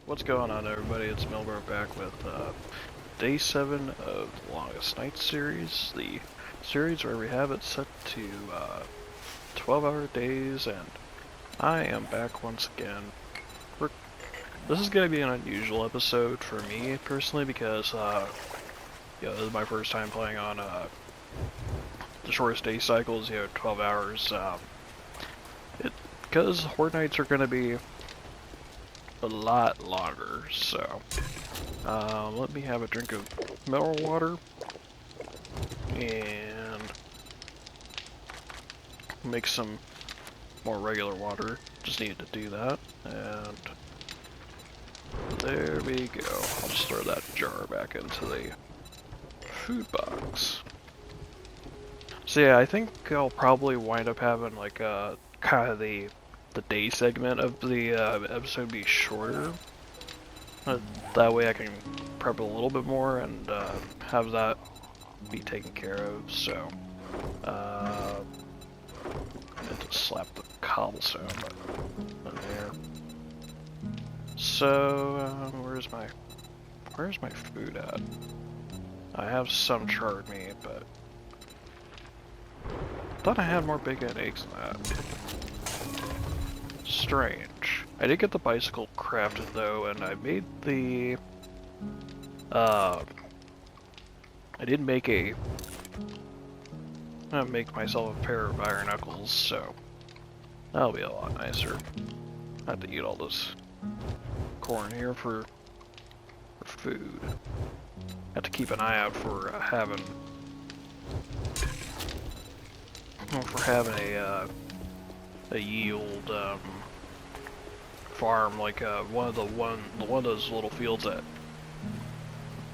What's going on, everybody? It's Milbro back with Day 7 of the Longest Night series, the series where we have it set to 12-hour days, and I am back once again. This is going to be an unusual episode for me, personally, because this is my first time playing on the shortest day cycles, 12 hours. Because Horde nights are going to be a lot longer, so let me have a drink of mineral water and make some more regular water. Just needed to do that, and there we go. I'll just throw that jar back into the food box. So yeah, I think I'll probably wind up having like kind of the day segment of the episode be shorter. That way I can prep a little bit more and have that be taken care of. So, I meant to slap the cobblestone in there. So, where's my food at? I have some charred meat, but I thought I had more bacon and eggs than that. Strange. I did get the bicycle crafted though, and I made the I did make myself a pair of iron knuckles, so that'll be a lot nicer. I have to eat all this corn here for food. Have to keep an eye out for having a yield farm, like one of those little fields that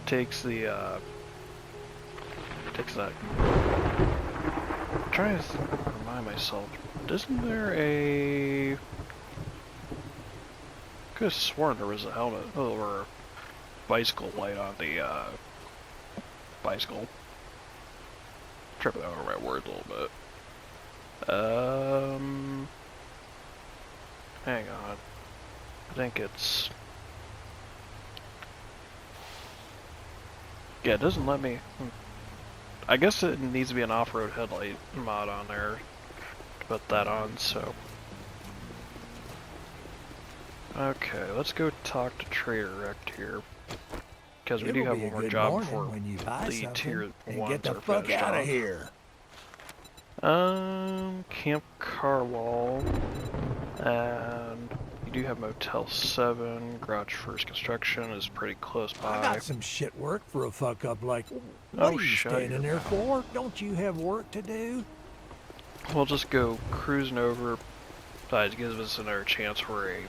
takes that. I'm trying to remind myself. Isn't there a? Could have sworn there was a helmet or a bicycle light on the bicycle. Tripping over my words a little bit. Hang on. I think it's... Yeah, it doesn't let me... I guess it needs to be an off-road headlight mod on there to put that on, so... Okay, let's go talk to Trader Rect here. Because we do have one more job before the tier 1s get the are fuck finished out of off. here. Camp Carwall, and you do have Motel 7, Garage First Construction is pretty close by. I got some shit work for a fuck up like. What Oh, are you standing there for? Don't you have work to do? We'll just go cruising over. Besides, it gives us another chance for a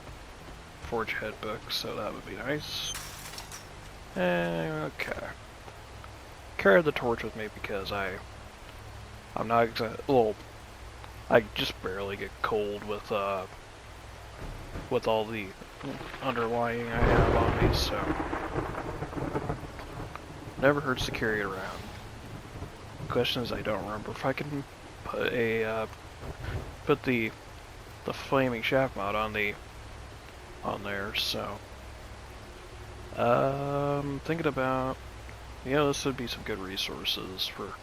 Forge Head book, so that would be nice. Okay. Carry the torch with me because I'm not exactly, well, I just barely get cold with all the underlying I have on me, so never hurts to carry it around. The question is, I don't remember if I can put the flaming shaft mod on there, so thinking about, this would be some good resources for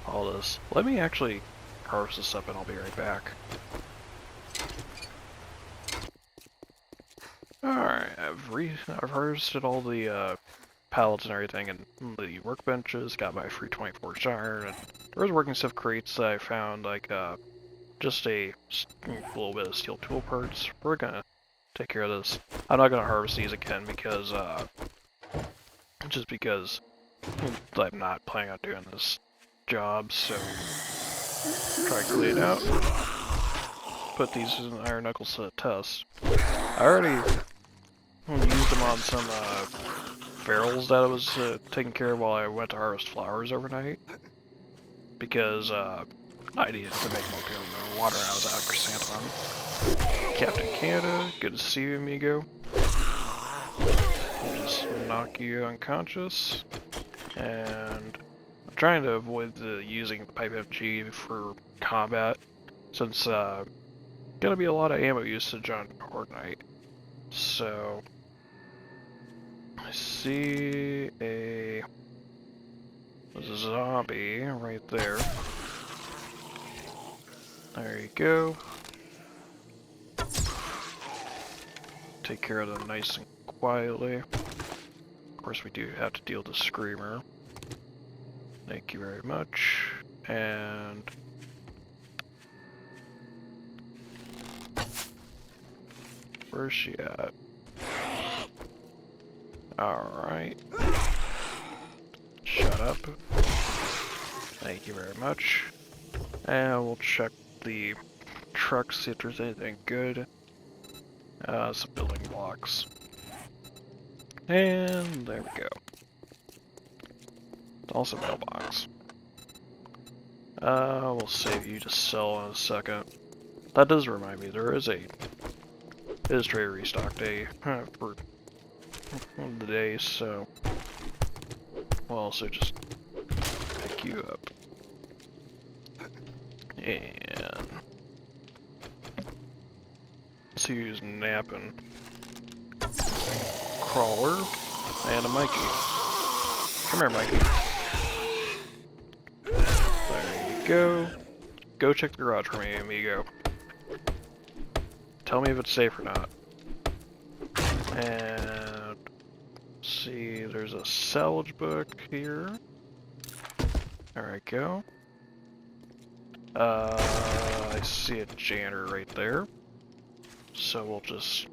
all this. Let me actually harvest this up and I'll be right back. Alright, I've harvested all the pallets and everything and the workbenches, got my free 24 iron, and there was working stuff crates that I found, like just a little bit of steel tool parts. We're gonna take care of this. I'm not gonna harvest these again because just because I'm not planning on doing this job, so try to clean it out. Put these in iron knuckles to the test. I already used them on some barrels that I was taking care of while I went to harvest flowers overnight, because I needed to make more water. I was out of chrysanthemum. Captain Canada, good to see you, amigo. I'll just knock you unconscious, and I'm trying to avoid using the pipe FG for combat, since gonna be a lot of ammo usage on Horde Night. So I see a zombie right there. There you go. Take care of them nice and quietly. Of course, we do have to deal with the screamer. Thank you very much. And where's she at? Alright. Shut up. Thank you very much. And we'll check the truck, see if there's anything good. Some building blocks. And there we go. Also mailbox. We'll save you to sell in a second. That does remind me, there is a trader restock day for the day, so we'll also just pick you up. And let's see who's napping. Crawler and a Mikey. Come here, Mikey. There you go. Go check the garage for me, amigo. Tell me if it's safe or not. And see, there's a salvage book here. There we go. I see a janitor right there. So we'll just...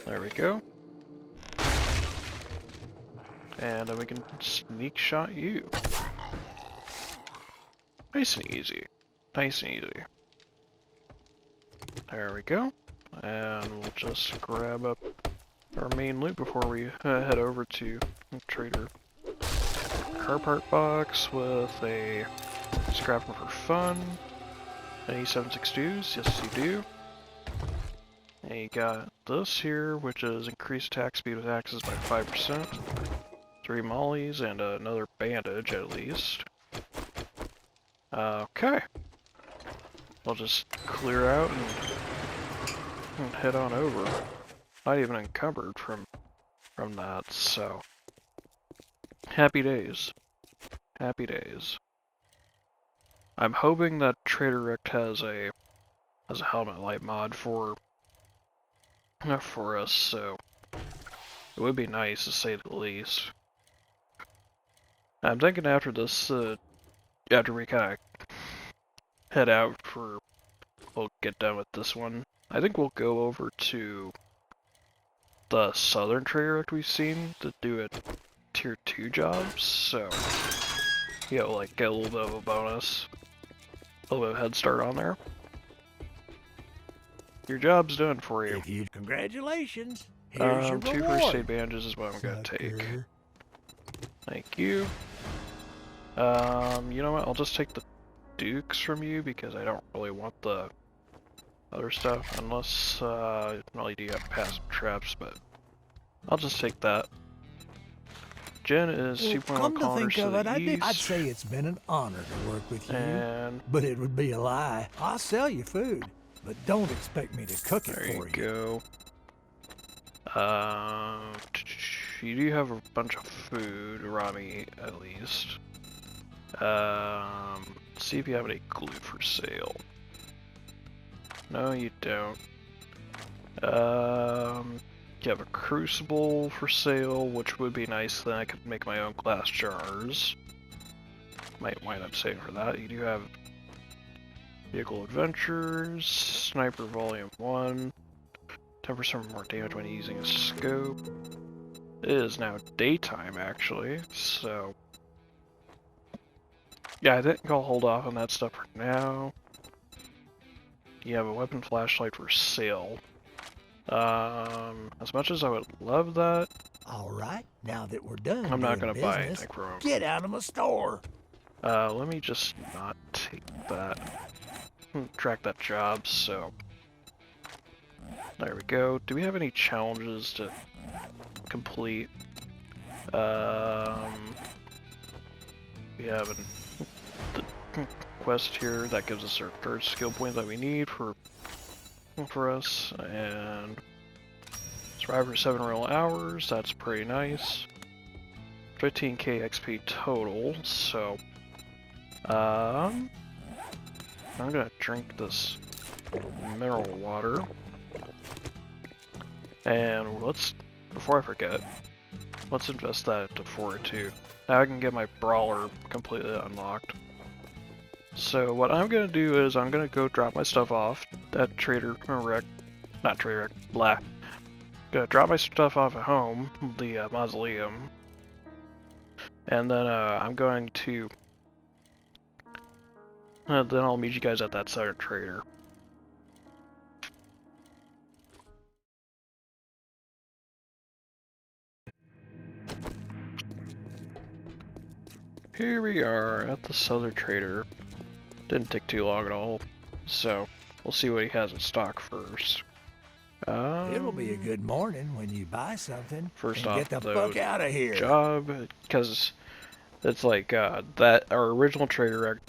There we go. And then we can sneak shot you. Nice and easy. Nice and easy. There we go. And we'll just grab up our main loot before we head over to Trader. Car part box with a scrapper for fun. Any 7.62s? Yes, you do. And you got this here, which is increased attack speed with axes by 5%. 3 mollies and another bandage at least. Okay. We'll just clear out and head on over. Not even encumbered from that, so happy days. Happy days. I'm hoping that Trader Rick has a helmet light mod for us, so it would be nice to say the least. I'm thinking after this, after we kind of head out we'll get done with this one. I think we'll go over to the southern Trader Rick we've seen to do a tier 2 jobs, so like get a little bit of a bonus, a little bit of a head start on there. Your job's done for you. Congratulations. Here's your 2 reward. first aid bandages is what I'm gonna take. Thank you. You know what? I'll just take the Dukes from you because I don't really want the other stuff unless, well, you do have passive traps, but I'll just take that. Jen is 2.1 come to kilometers think to of the it, east. I'd say it's been an honor to work with you, And but it would be a lie. I'll sell you food, but don't expect me to cook it there for you go. You do have a bunch of food, Rami, at least. See if you have any glue for sale. No, you don't. You have a crucible for sale, which would be nice, then I could make my own glass jars. Might wind up saving for that. You do have Vehicle Adventures, Sniper Volume 1, 10% more damage when using a scope. It is now daytime, actually, so... Yeah, I think I'll hold off on that stuff for now. You have a weapon flashlight for sale. As much as I would love that, All right, now that we're done, I'm not doing gonna buy business, anything from him. get out of my store. Let me just not take that. Track that job, so... There we go. Do we have any challenges to complete? We have the quest here that gives us our third skill point that we need for us, and Survived for 7 real hours, that's pretty nice. 15k XP total, so... I'm gonna drink this mineral water. And let's, before I forget, let's invest that into Fortitude. Now I can get my Brawler completely unlocked. So what I'm gonna do is I'm gonna go drop my stuff off at Trader Wreck, not Trader Wreck, blah. Gonna drop my stuff off at home, the mausoleum, and then I'm going to, then I'll meet you guys at that Southern Trader. Here we are at the Southern Trader. Didn't take too long at all, so we'll see what he has in stock first. It'll be a good morning when you buy something First and off, get the the fuck out of here. job, because it's like that our original trader,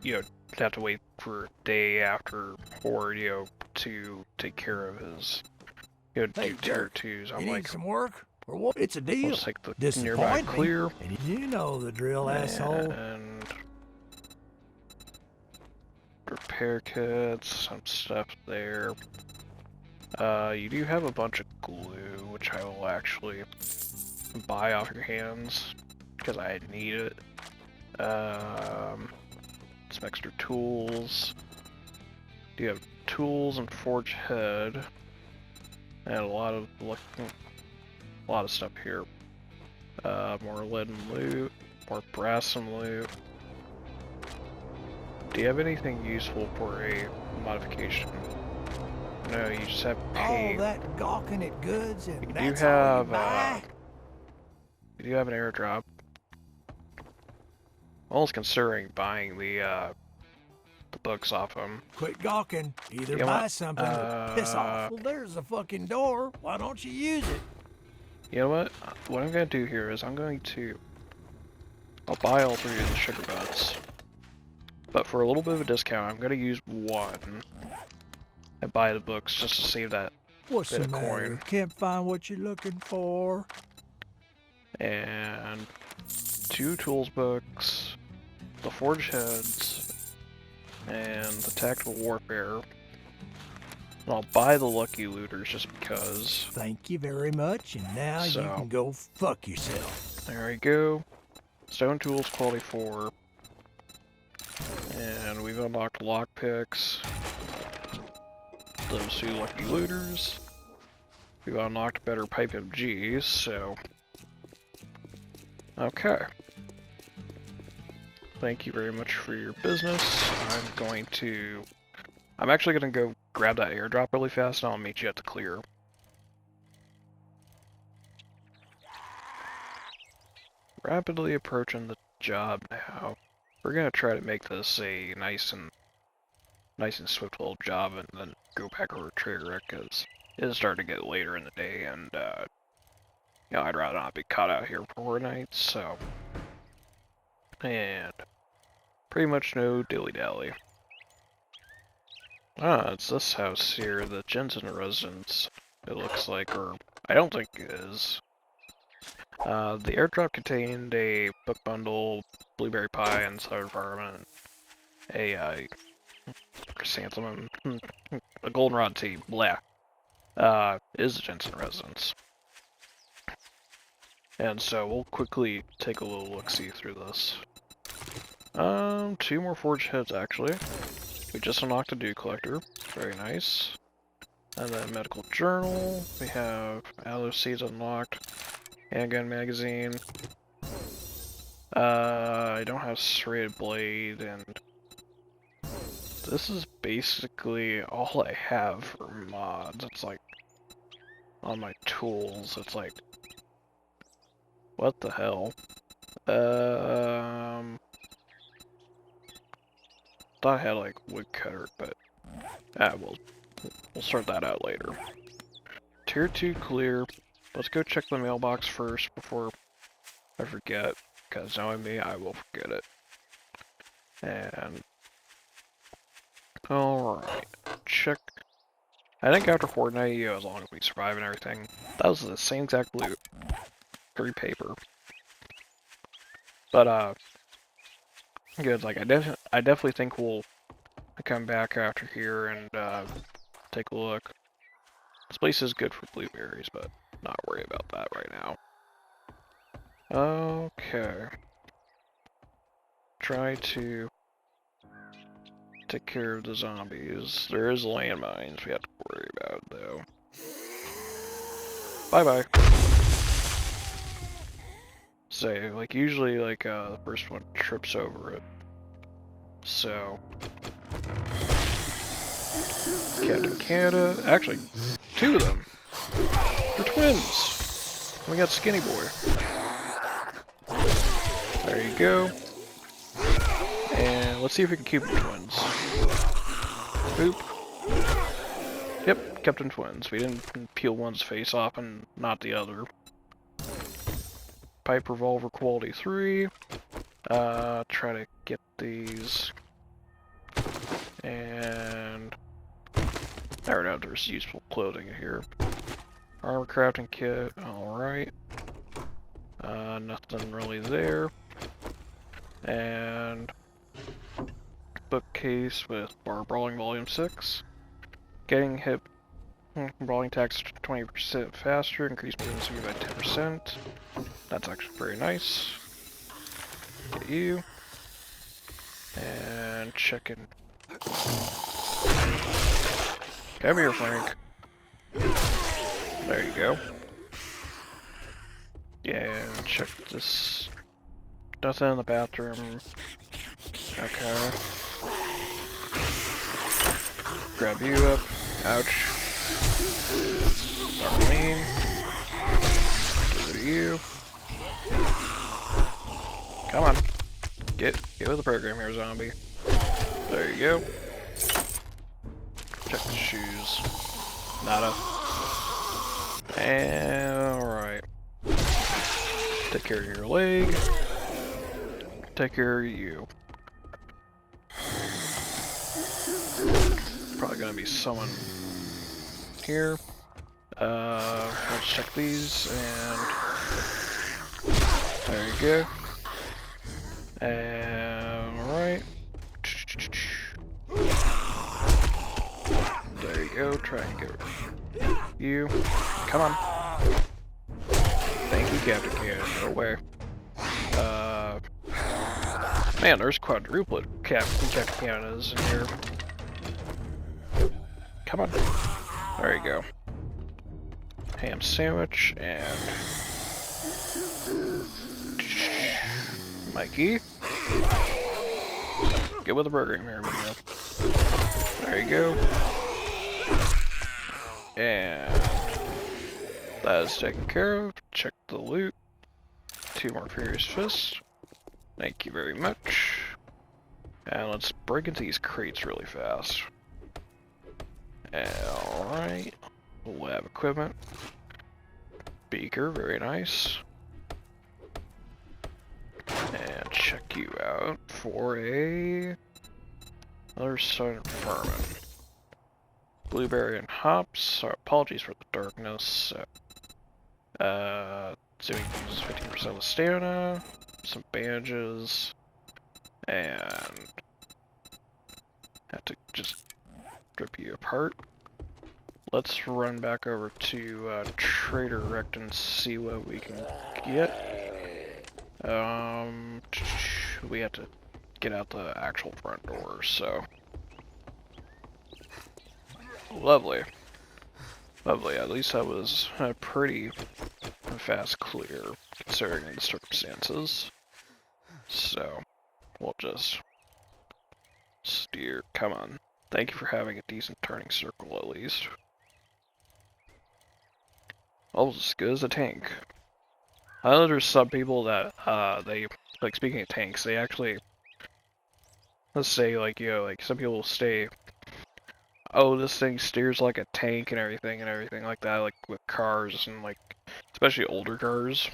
you know, have to wait for a day after Horde, you know, to take care of his, you know, Hey, do tier Dirk, 2s. you I'm need like, some work or what? It's a deal. let's take the nearby Disappoint me, clear. and you know the drill, asshole. And repair kits, some stuff there. You do have a bunch of glue, which I will actually buy off your hands, because I need it. Some extra tools. You have tools and forge head, and a lot of stuff here. More lead and loot, more brass and loot. Do you have anything useful for a modification? No, you just have paint. All that gawking at goods and You that's do all you have buy? you do have an airdrop. Almost considering buying the books off him. Quit gawking. Either You know buy what? something or piss off. Well, there's the fucking door. Why don't you use it? You know what? What I'm gonna do here is I'll buy all 3 of the sugar butts. But for a little bit of a discount, I'm gonna use 1 and buy the books just to save that What's bit the of matter? coin. Can't find what you're looking for? And 2 tools books, the forge heads, and the tactical warfare. And I'll buy the lucky looters just because. Thank you very much, and now you can go fuck yourself. There we go. Stone tools quality 4. And we've unlocked lockpicks. Those 2 lucky looters. We've unlocked better pipe MGs, so... Okay. Thank you very much for your business. I'm actually gonna go grab that airdrop really fast and I'll meet you at the clear. Rapidly approaching the job now. We're gonna try to make this a nice and swift little job and then go back over to Trader because it is starting to get later in the day and you know, I'd rather not be caught out here for nights, so. And pretty much no dilly-dally. Ah, it's this house here, the Jensen residence, it looks like, or I don't think it is. The airdrop contained a book bundle, blueberry pie, and sour farm, and a chrysanthemum, a goldenrod tea, blah. Is the Jensen residence. And so we'll quickly take a little look-see through this. 2 more forge heads actually. We just unlocked a dew collector, very nice. And then medical journal, we have aloe seeds unlocked, handgun magazine. I don't have serrated blade, and this is basically all I have for mods. It's like, on my tools, it's like, what the hell? Thought I had like woodcutter, but we'll sort that out later. Tier 2 clear. Let's go check the mailbox first before I forget, because knowing me, I will forget it. And alright, check I think after Horde, as long as we survive and everything, that was the same exact loot. 3 paper. But, good, like, I definitely think we'll come back after here and, take a look. This place is good for blueberries, but not worry about that right now. Okay. Try to take care of the zombies. There is landmines we have to worry about, though. Bye-bye. Say, like, usually, like, the first one trips over it. So... Captain Canada. Actually, 2 of them. They're twins. We got Skinny Boy. There you go. And let's see if we can keep them twins. Boop. Yep, kept them twins. We didn't peel one's face off and not the other. Pipe revolver quality 3. Try to get these. And I don't know if there's useful clothing in here. Armor crafting kit, alright. Nothing really there. And bookcase with Bar Brawling Volume 6. Getting hit brawling attacks 20% faster, increased movement speed by 10%. That's actually very nice. Get you. And checking. Come here, Frank. There you go. Yeah, check this. Nothing in the bathroom. Okay. Grab you up. Ouch. Darlene. Give it to you. Come on. Get with the program here, zombie. There you go. Check the shoes. Nada. And alright. Take care of your leg. Take care of you. Probably gonna be someone here. Let's check these and there you go. And alright. There you go. Try and get you. Come on. Thank you, Captain Canada. No way. Man, there's quadruplet Captain Canadas in here. Come on. There you go. Ham sandwich and Mikey. Get with the burger here, amigo. There you go. And that is taken care of. Check the loot. 2 more Furious Fists. Thank you very much. And let's break into these crates really fast. Alright. Lab equipment. Beaker, very nice. And check you out for another Southern Farming. Blueberry and hops. Sorry, apologies for the darkness. So we use 15% of the stamina, some bandages, and have to just rip you apart. Let's run back over to Trader Rect and see what we can get. We have to get out the actual front door, so lovely. Lovely, at least that was a pretty fast clear, considering the circumstances. So, we'll just steer. Come on. Thank you for having a decent turning circle, at least. Almost as good as a tank. I know there's some people that, they, like, speaking of tanks, they actually, let's say, like, like, some people will say, oh, this thing steers like a tank and everything like that, like with cars and like, especially older cars.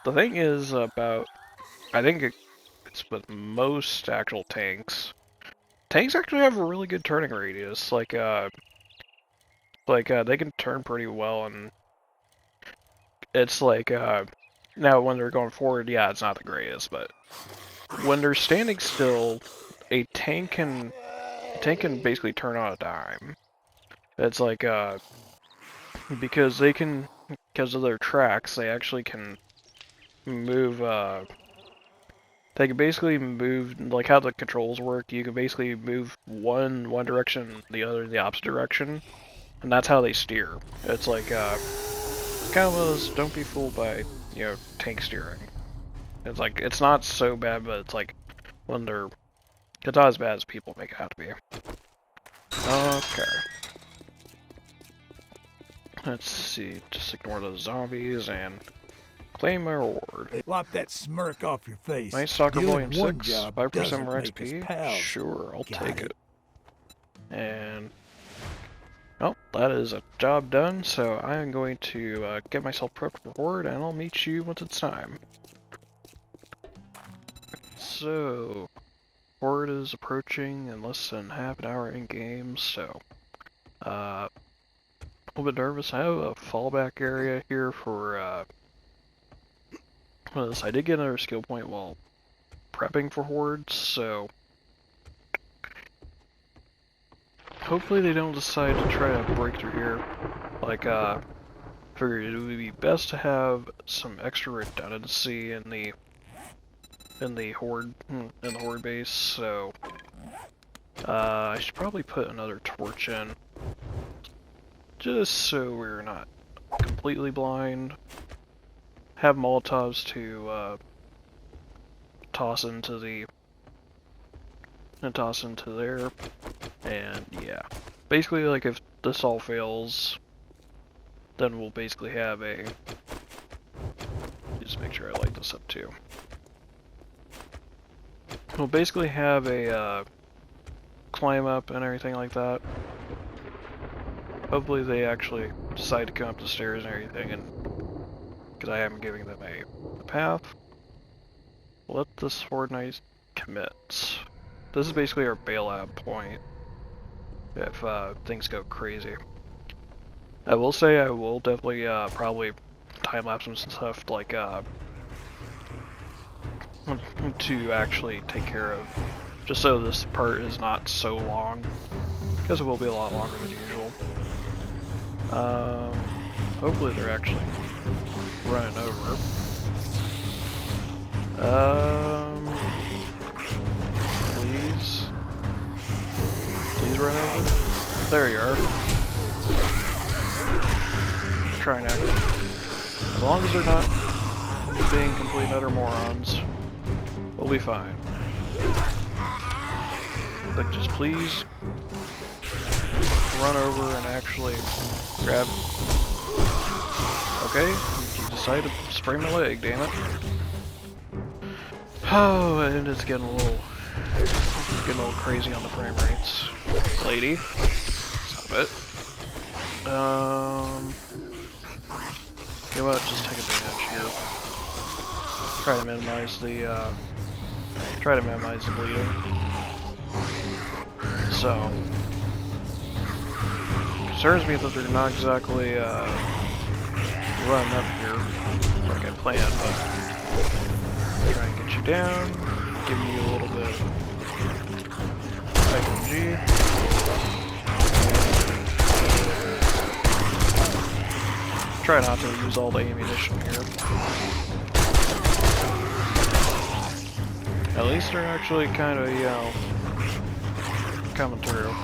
The thing is about, I think it's with most actual tanks. Tanks actually have a really good turning radius. Like, Like, they can turn pretty well, and it's like, now when they're going forward, yeah, it's not the greatest, but when they're standing still, a tank can basically turn on a dime. It's like, because because of their tracks, they actually can move, they can basically move, like how the controls work, you can basically move one direction, the other the opposite direction, and that's how they steer. It's like, it's kind of one of those, don't be fooled by, tank steering. It's like, it's not so bad, but it's like, when they're, it's not as bad as people make it out to be. Okay. Let's see, just ignore those zombies and claim my reward. Wipe that smirk off your face. Night Stalker Doing Volume one 6, job 5% doesn't more make us XP? pals. Sure, I'll Got take it. it. And, well, that is a job done, so I am going to get myself prepped for Horde, and I'll meet you once it's time. So, Horde is approaching in less than half an hour in-game, so, a little bit nervous. I have a fallback area here for, this. I did get another skill point while prepping for Hordes, so hopefully they don't decide to try to break through here. Like, figured it would be best to have some extra redundancy in the Horde base, so I should probably put another torch in, just so we're not completely blind. Have Molotovs to toss into there, and yeah, basically, like, if this all fails, then we'll basically have a, just make sure I light this up too. We'll basically have a climb up and everything like that. Hopefully they actually decide to come up the stairs and everything, and because I am giving them a path. Let this Horde Knight commit. This is basically our bailout point if things go crazy. I will say I will definitely probably time-lapse some stuff, like to actually take care of, just so this part is not so long, because it will be a lot longer than usual. Hopefully they're actually running over. Please run over. There you are. Trying to, as long as they're not being complete and utter morons, we'll be fine. Like, just please run over and actually grab. Okay, you decided to spray my leg, damn it. Oh, and it's getting a little crazy on the frame rates. Lady, stop it. You know what, just take advantage here. Try to minimize the bleeding. So, concerns me that they're not exactly running up here like I planned, but try and get you down, give you a little bit of IMG. Try not to use all the ammunition here. At least they're actually kind of, coming through.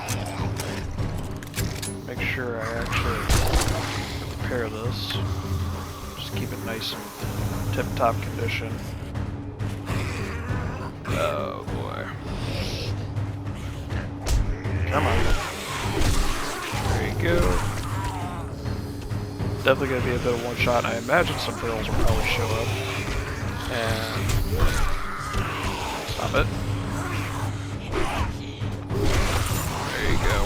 Make sure I actually repair this. Just keep it nice and tip-top condition. Oh boy. Come on. There you go. Definitely gonna be a bit of one shot. I imagine some girls will probably show up. And stop it. There you go.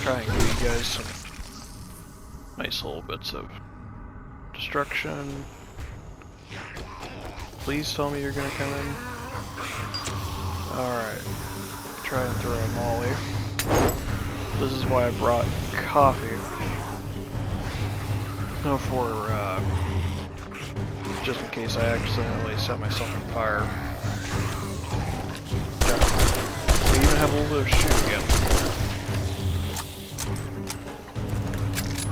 Try and give you guys some nice little bits of destruction. Please tell me you're gonna come in. Alright. Try and throw a molly. This is why I brought coffee. No, for, just in case I accidentally set myself on fire. We even have a little bit of shoot again.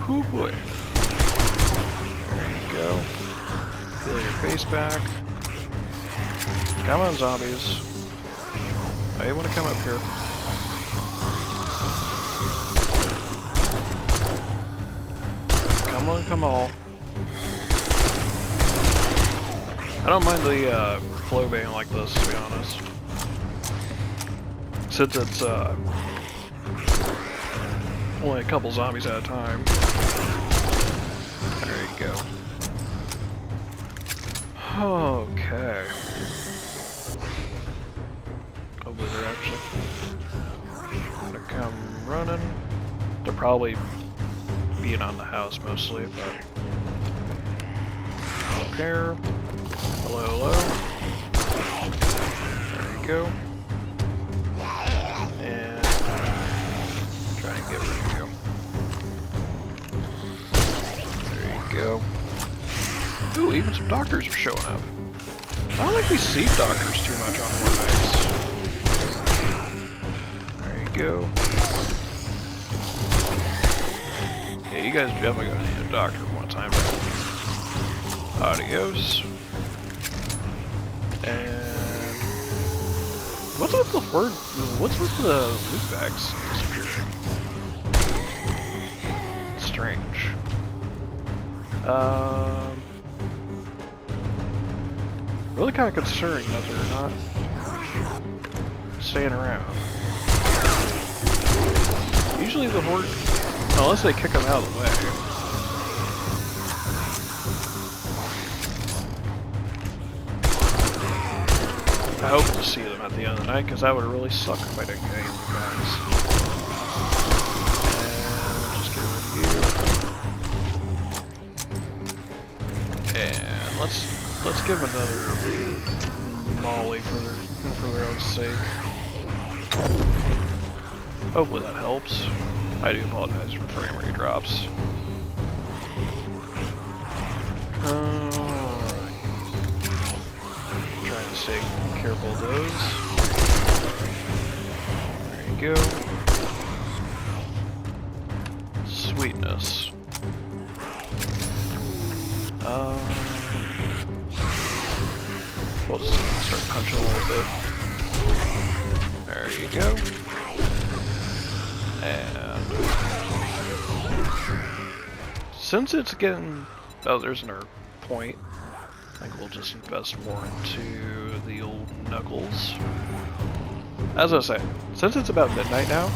Whoo boy. There you go. Feel your face back. Come on, zombies. I want to come up here. Come on, come on. I don't mind the flow being like this, to be honest. Since it's only a couple zombies at a time. There you go. Okay. Hopefully they're actually gonna come running. They're probably being on the house mostly, but I don't care. Hello, hello. There you go. And try and get rid of you. There you go. Ooh, even some doctors are showing up. I don't think we see doctors too much on Horde nights. There you go. Yeah, you guys definitely gonna need a doctor one time. Adios. And what's with the word? What's with the loot bags disappearing? Strange. Really kind of concerning that they're not staying around. Usually the Horde, unless they kick them out of the way. I hope to see them at the end of the night, because that would really suck if I didn't get any of the guys. And just get rid of you. And let's give another molly for their own sake. Hopefully that helps. I do apologize for frame rate drops. Trying to stay careful of those. There you go. Sweetness. We'll just start punching a little bit. There you go. And since it's getting, oh, there's another point. I think we'll just invest more into the old Knuckles. As I say, since it's about midnight now,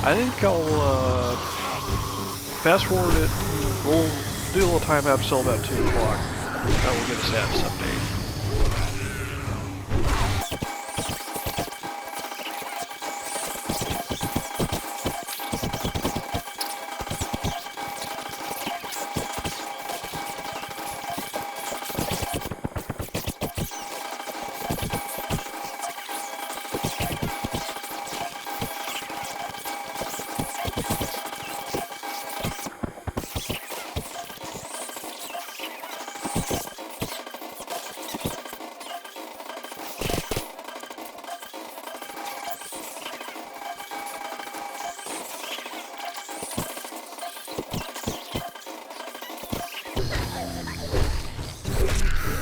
I think I'll fast forward it. We'll do a little time lapse till about 2 o'clock. That will get a status update.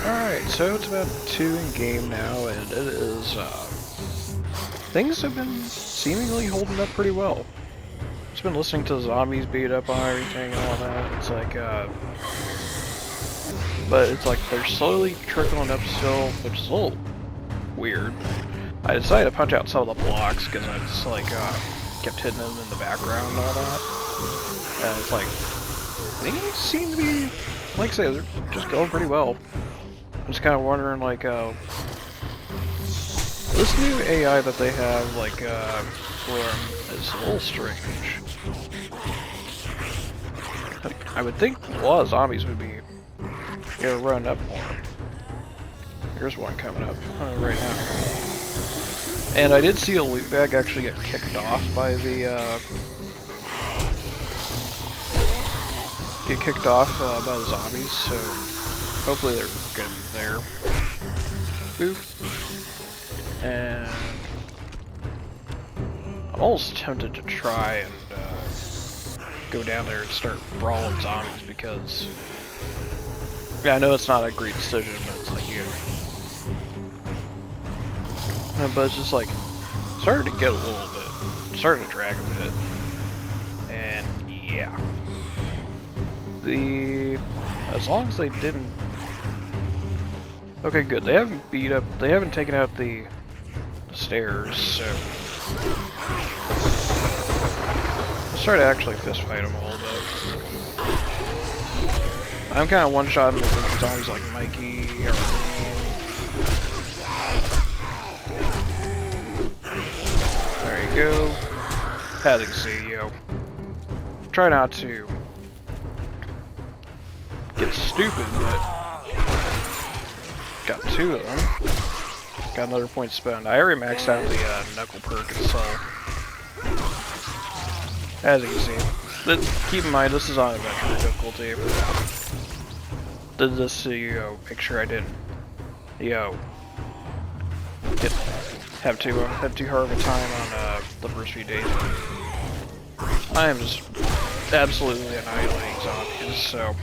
Alright, so it's about 2 in game now, and it is, things have been seemingly holding up pretty well. Just been listening to zombies beat up on everything and all that. It's like, but it's like they're slowly trickling up still, which is a little weird. I decided to punch out some of the blocks because I just, like, kept hitting them in the background and all that. And it's like, they seem to be, like I say, they're just going pretty well. I'm just kind of wondering, like, this new AI that they have, like, for them is a little strange. I would think a lot of zombies would be run up more. Here's one coming up right now. And I did see a loot bag actually get kicked off by the get kicked off by the zombies, so hopefully they're good there. Boop. And I'm almost tempted to try and go down there and start brawling zombies because, yeah, I know it's not a great decision, but it's like but it's just like starting to get a little bit, starting to drag a bit, and yeah, as long as they didn't. Okay, good. They haven't taken out the stairs, so I'll start to actually fist fight them a little bit. I'm kind of one-shotting with zombies like Mikey or there you go. As you can see, try not to get stupid, but got 2 of them. Got another point spent. I already maxed out the knuckle perk itself. As you can see. Keep in mind, this is on adventure difficulty. Did this to, make sure I didn't, have too hard of a time on the first few days. I am just absolutely annihilating zombies, so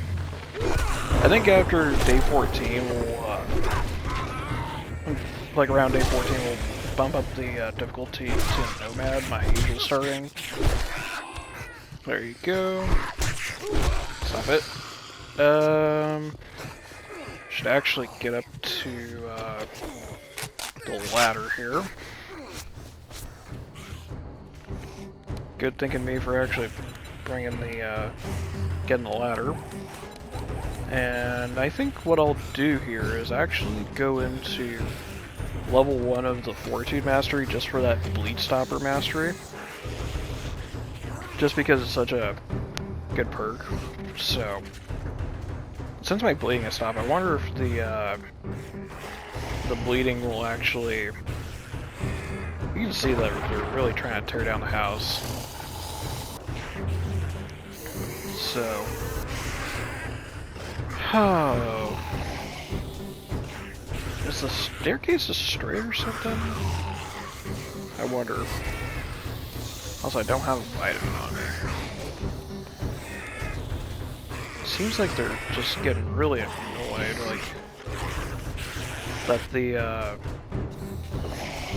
I think after day 14 we'll, like around day 14 we'll bump up the difficulty to Nomad, my usual starting. There you go. Stop it. Should actually get up to the ladder here. Good thinking me for actually bringing the getting the ladder. And I think what I'll do here is actually go into level 1 of the Fortitude Mastery just for that Bleed Stopper Mastery. Just because it's such a good perk. So, since my bleeding has stopped, I wonder if the bleeding will actually... You can see that they're really trying to tear down the house. So... Oh... Is the staircase straight or something? I wonder. Also, I don't have a vitamin on me. Seems like they're just getting really annoyed, like... That the,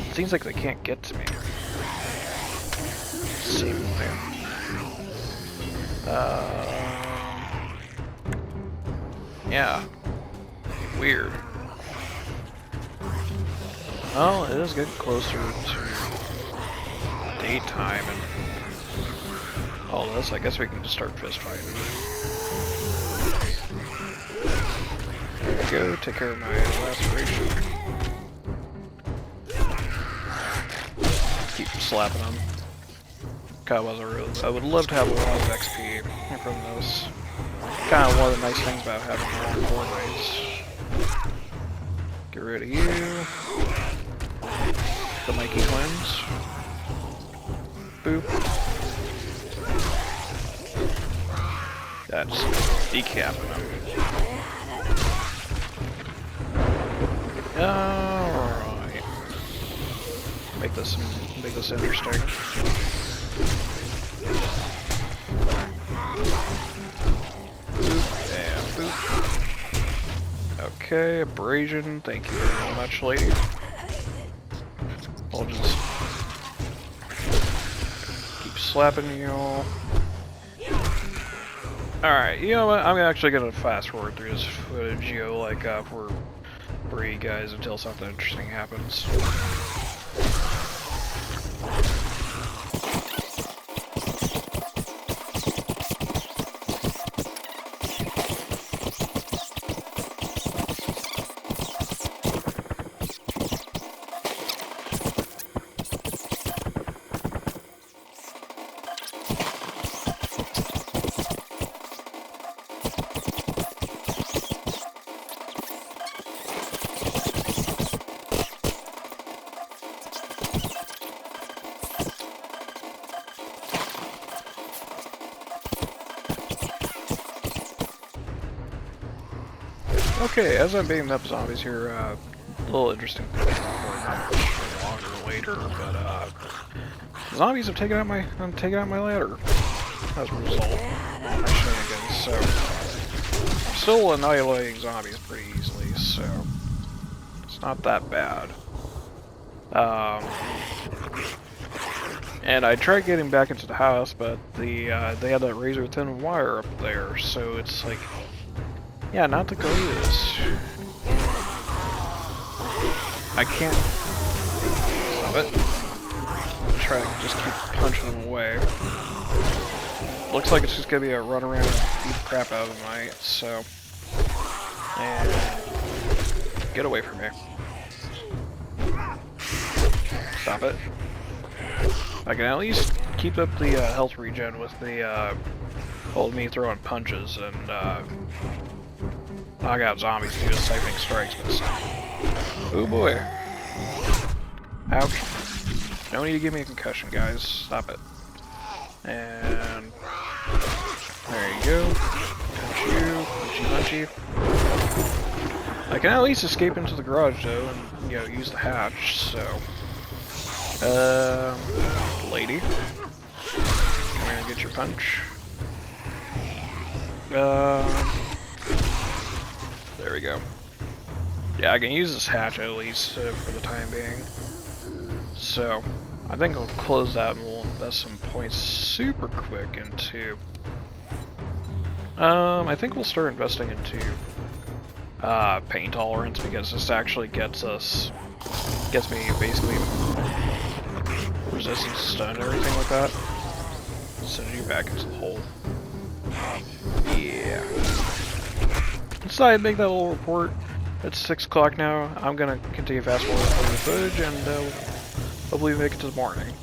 it seems like they can't get to me. Seemingly. Yeah. Weird. Well, it is getting closer to daytime and all this. I guess we can just start fist fighting. There we go, take care of my laceration. Keep slapping them. God, I would love to have a lot of XP from this. Kind of one of the nice things about having long Fortnites. Get rid of you. The Mikey twins. Boop. That's decapping them. Alright. Make this interesting. Boop and boop. Okay, abrasion. Thank you very much, lady. I'll just keep slapping you. Alright, you know what? I'm actually gonna fast forward through this footage, like for you guys until something interesting happens. Okay, as I'm beating up zombies here, a little interesting thing to report, not much longer later, but zombies have taken out my ladder as a result of my shenanigans. So I'm still annihilating zombies pretty easily, so it's not that bad. And I tried getting back into the house, but they had that razor thin wire up there, so it's like, yeah, not the greatest. I can't stop it. Try to just keep punching them away. Looks like it's just gonna be a run around and beat the crap out of them, right? So, and get away from me. Stop it. I can at least keep up the health regen with the old me throwing punches and knock out zombies due to siphoning strikes. But oh boy! Ouch! No need to give me a concussion, guys. Stop it. And there you go. Punch you, punchy, punchy. I can at least escape into the garage though, and use the hatch. So. Lady. Come here and get your punch. There we go. Yeah, I can use this hatch at least for the time being. So, I think I'll close that and we'll invest some points super quick into... I think we'll start investing into pain tolerance because this actually gets me basically resistance to stun and everything like that. Send you back into the hole. Yeah. Decided to make that little report. It's 6 o'clock now. I'm gonna continue fast forward through the footage and hopefully make it to the morning.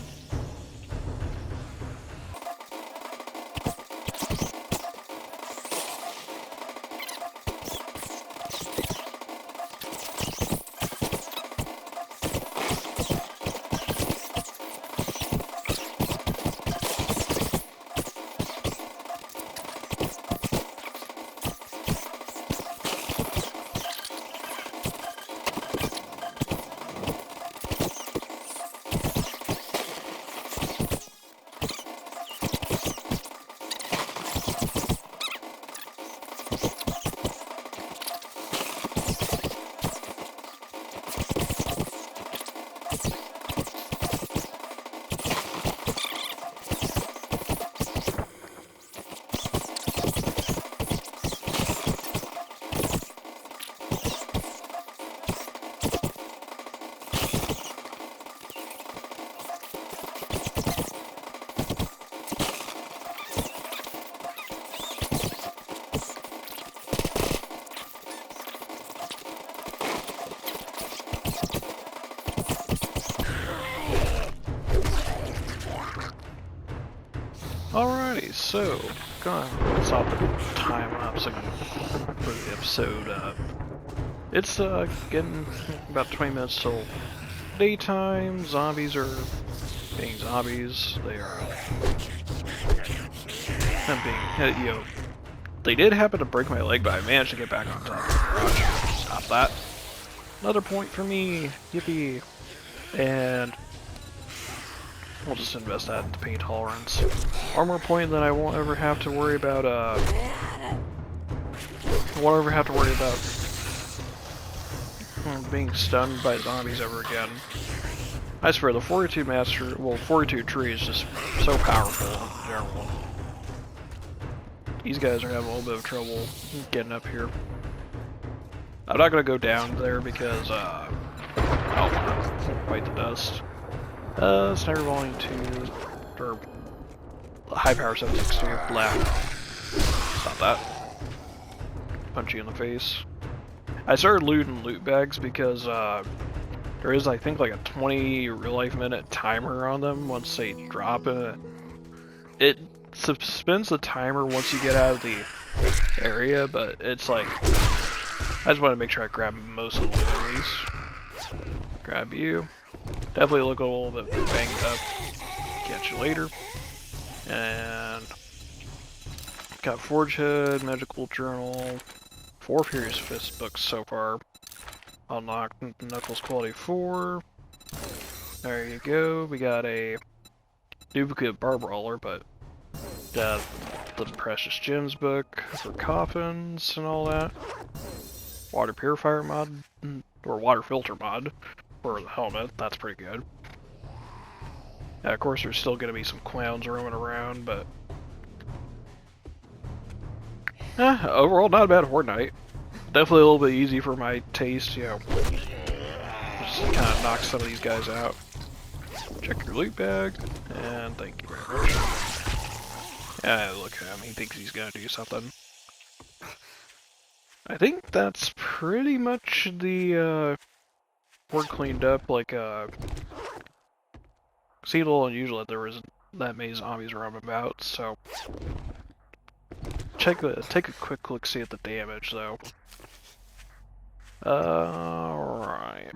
Alrighty, so, gonna stop the time lapse for the episode. It's getting about 20 minutes till daytime. Zombies are being zombies. They are being, they did happen to break my leg, but I managed to get back on top of the garage. Stop that. Another point for me. Yippee. And we'll just invest that into pain tolerance. Armor point that I won't ever have to worry about, being stunned by zombies ever again. I swear, the 42 tree is just so powerful in general. These guys are having a little bit of trouble getting up here. I'm not gonna go down there because, I'll fight the dust. Sniper volume 2, or high power 762, left. Stop that. Punch you in the face. I started looting loot bags because, there is, I think, like a 20 real-life minute timer on them once they drop it. It suspends the timer once you get out of the area, but it's like, I just want to make sure I grab most of the loot at least. Grab you. Definitely look a little bit banged up. Catch you later. And got Forge Head, Magical Journal, 4 Furious Fist books so far. Unlocked Knuckles Quality 4. There you go. We got a duplicate Bar Brawler, but the Precious Gems book for coffins and all that. Water Purifier mod, or Water Filter mod for the helmet. That's pretty good. Of course, there's still going to be some clowns roaming around, but overall, not a bad Horde night. Definitely a little bit easy for my taste, you know. Just kind of knock some of these guys out. Check your loot bag, and thank you very much. Yeah, look at him. He thinks he's gonna do something. I think that's pretty much the Horde cleaned up. Like, seemed a little unusual that there was that many zombies roaming about. So, take a quick look, see at the damage though. Alright.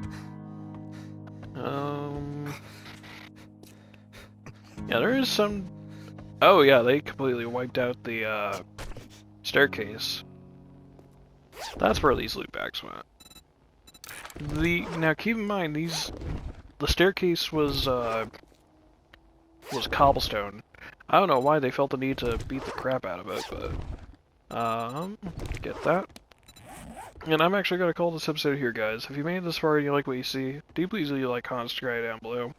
Yeah, there is some. Oh yeah, they completely wiped out the staircase. That's where these loot bags went. Now keep in mind the staircase was cobblestone. I don't know why they felt the need to beat the crap out of it, but get that. And I'm actually gonna call this episode here, guys. If you made it this far and you like what you see, do please leave a like, comment, subscribe down below.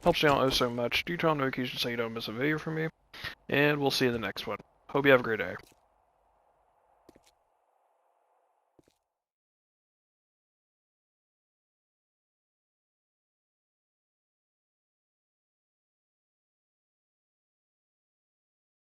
Helps me out oh so much. Do turn on notifications so you don't miss a video from me. And we'll see you in the next one. Hope you have a great day.